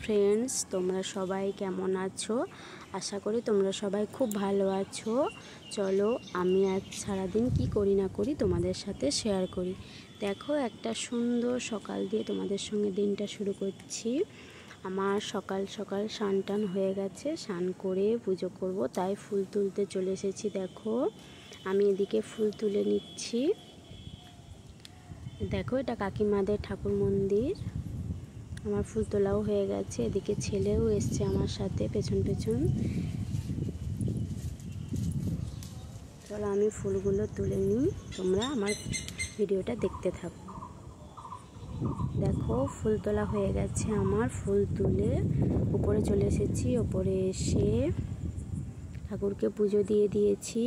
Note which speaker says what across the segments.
Speaker 1: Friends তোমরা সবাই কেমন আছো আশা করি তোমরা সবাই খুব ভালো আছো। চলো আমি আজ সারা দিন কি করি না করি তোমাদের সাথে শেয়ার করি। দেখো একটা সুন্দর সকাল দিয়ে তোমাদের সঙ্গে দিনটা শুরু করছি। আমার সকাল সকাল স্নান টান হয়ে গেছে, স্নান করে পুজো করব তাই ফুল তুলতে চলে এসেছি। দেখো আমি এদিকে ফুল তুলে নিচ্ছি। দেখো এটা কাকিমাদের ঠাকুর মন্দির। আমার ফুল তোলাও হয়ে গেছে, এদিকে ছেলেও এসছে আমার সাথে পেছন পেছন। চলো আমি ফুলগুলো তুলে নিই, তোমরা আমার ভিডিওটা দেখতে থাকো। দেখো ফুল তোলা হয়ে গেছে আমার, ফুল তুলে উপরে চলে এসেছি। উপরে এসে ঠাকুরকে পুজো দিয়ে দিয়েছি।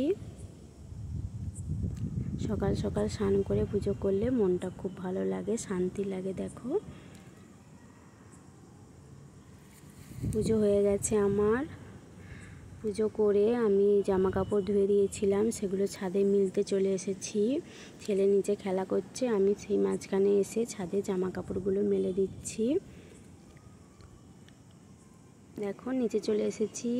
Speaker 1: সকাল সকাল স্নান করে পুজো করলে মনটা খুব ভালো লাগে, শান্তি লাগে। দেখো পুজো হয়ে গেছে আমার। পুজো করে আমি জামা কাপড় ধুয়ে দিয়েছিলাম, সেগুলো ছাদে মিলতে চলে এসেছি। ছেলে নিচে খেলা করছে, আমি সেই মাঝখানে এসে ছাদে জামা কাপড়গুলো মেলে দিচ্ছি। দেখো নিচে চলে এসেছি।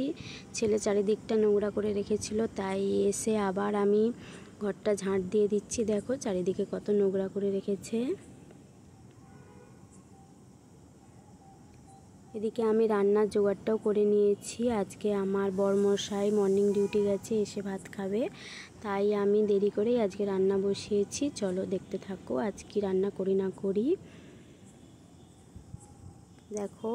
Speaker 1: ছেলে চারিদিকটা নোংরা করে রেখেছিল, তাই এসে আবার আমি ঘরটা ঝাঁট দিয়ে দিচ্ছি। দেখো চারিদিকে কত নোংরা করে রেখেছে। এদিকে আমি রান্নার জোগাড়টাও করে নিয়েছি। আজকে আমার বরমশাই মর্নিং ডিউটি গেছে, এসে ভাত খাবে, তাই আমি দেরি করেই আজকে রান্না বসিয়েছি। চলো দেখতে থাকো আজ কি রান্না করি না করি। দেখো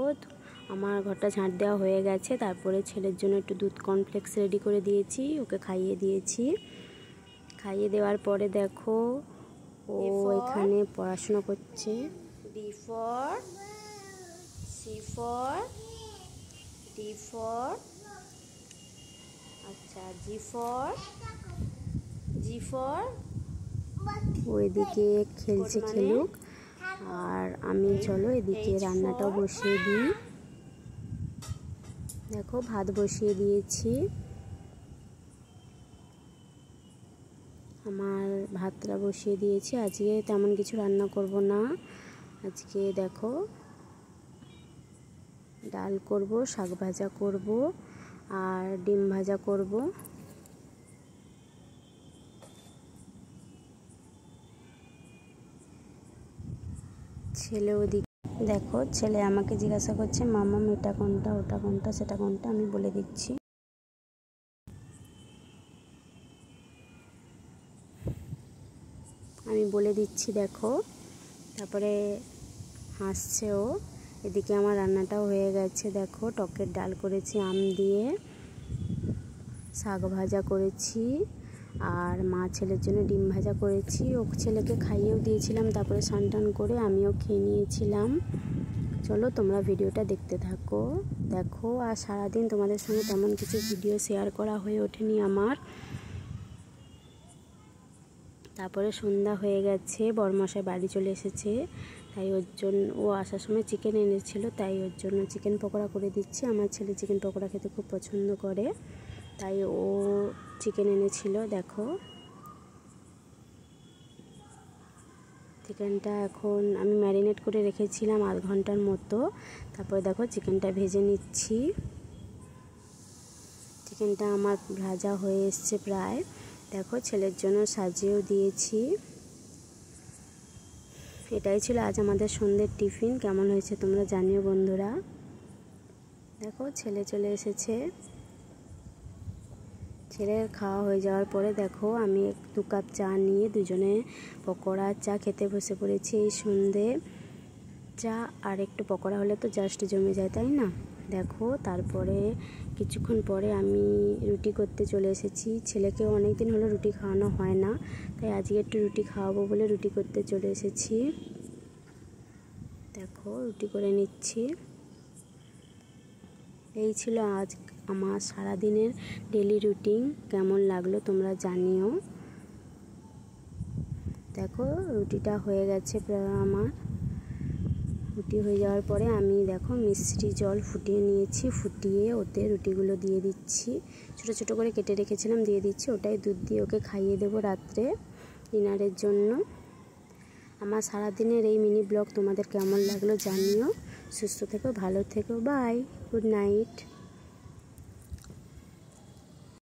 Speaker 1: আমার ঘরটা ঝাঁট দেওয়া হয়ে গেছে। তারপরে ছেলের জন্য একটু দুধ কর্নফ্লেক্স রেডি করে দিয়েছি, ওকে খাইয়ে দিয়েছি। খাইয়ে দেওয়ার পরে দেখো ও এখানে পড়াশোনা করছে।
Speaker 2: D for C for D for আচ্ছা G for
Speaker 1: ও এদিকে খেলছে, খেলুক। আর আমি চলো এদিকে রান্নাটাও বসিয়ে দিই। দেখো ভাত বসিয়ে দিয়েছি। আমার ভাতটা বসিয়ে দিয়েছি। আজকে তেমন কিছু রান্না করব না। আজকে দেখো ডাল করব, শাক ভাজা করব আর ডিম ভাজা করব। ছেলে ওদিকে দেখো, ছেলে আমাকে জিজ্ঞাসা করছে মামা এটা কোনটা, ওটা কোনটা, সেটা কোনটা, আমি বলে দিচ্ছি। দেখো তারপরে হাসছে ও। এদিকে আমার রান্নাটাও হয়ে গেছে। দেখো টকের ডাল করেছি আম দিয়ে, শাক ভাজা করেছি আর মা ছেলের জন্য ডিম ভাজা করেছি। ও ছেলেকে খাইয়েও দিয়েছিলাম, তারপরে স্নান টান করে আমিও খেয়ে নিয়েছিলাম। চলো তোমরা ভিডিওটা দেখতে থাকো। দেখো আর সারাদিন তোমাদের সঙ্গে তেমন কিছু ভিডিও শেয়ার করা হয়ে ওঠেনি আমার। তারপরে সন্ধ্যা হয়ে গেছে, বরমশাই বাড়ি চলে এসেছে, তাই ওর জন্য ও আসার সময় চিকেন এনেছিল, তাই ওর জন্য চিকেন পকোড়া করে দিচ্ছি। আমার ছেলে চিকেন পকোড়া খেতে খুব পছন্দ করে, তাই ও চিকেন এনেছিল। দেখো চিকেনটা এখন আমি ম্যারিনেট করে রেখেছিলাম আধ ঘন্টার মতো। তারপরে দেখো চিকেনটা ভেজে নিচ্ছি। চিকেনটা আমার ভাজা হয়ে এসছে প্রায়। দেখো ছেলের জন্য সাজিয়েও দিয়েছি। এটাই ছিল আজ আমাদের সন্ধ্যের টিফিন। কেমন হয়েছে তোমরা জানিও বন্ধুরা। দেখো ছেলে চলে এসেছে। ছেলের খাওয়া হয়ে যাওয়ার পরে দেখো আমি 2 কাপ চা নিয়ে দুজনে পকোড়া চা খেতে বসে পড়েছি। এই সন্ধ্যে চা আর একটু পকোড়া হলে তো জাস্ট জমে যায়, তাই না? দেখো তারপরে কিছুক্ষণ পরে আমি রুটি করতে চলে এসেছি। ছেলেকে অনেক দিন হলো রুটি খাওয়ানো হয় না, তাই আজকে একটু রুটি খাওয়াবো বলে রুটি করতে চলে এসেছি। দেখো রুটি করে নিচ্ছি। এই ছিল আজ আমার সারাদিনের ডেলি রুটিন। কেমন লাগলো তোমরা জানিও। দেখো রুটিটা হয়ে গেছে প্রায় আমার। রুটি হয়ে যাওয়ার পরে আমি দেখো মিষ্টি জল ফুটিয়ে নিয়েছি, ফুটিয়ে ওতে রুটিগুলো দিয়ে দিচ্ছি। ছোট ছোট করে কেটে রেখেছিলাম, দিয়ে দিচ্ছি। ওটাই দুধ দিয়ে ওকে খাইয়ে দেবো রাত্রে ডিনারের জন্য। আমার সারাদিনের এই মিনি ব্লগ তোমাদের কেমন লাগলো জানিও। সুস্থ থেকো, ভালো থেকো, বাই, গুড নাইট।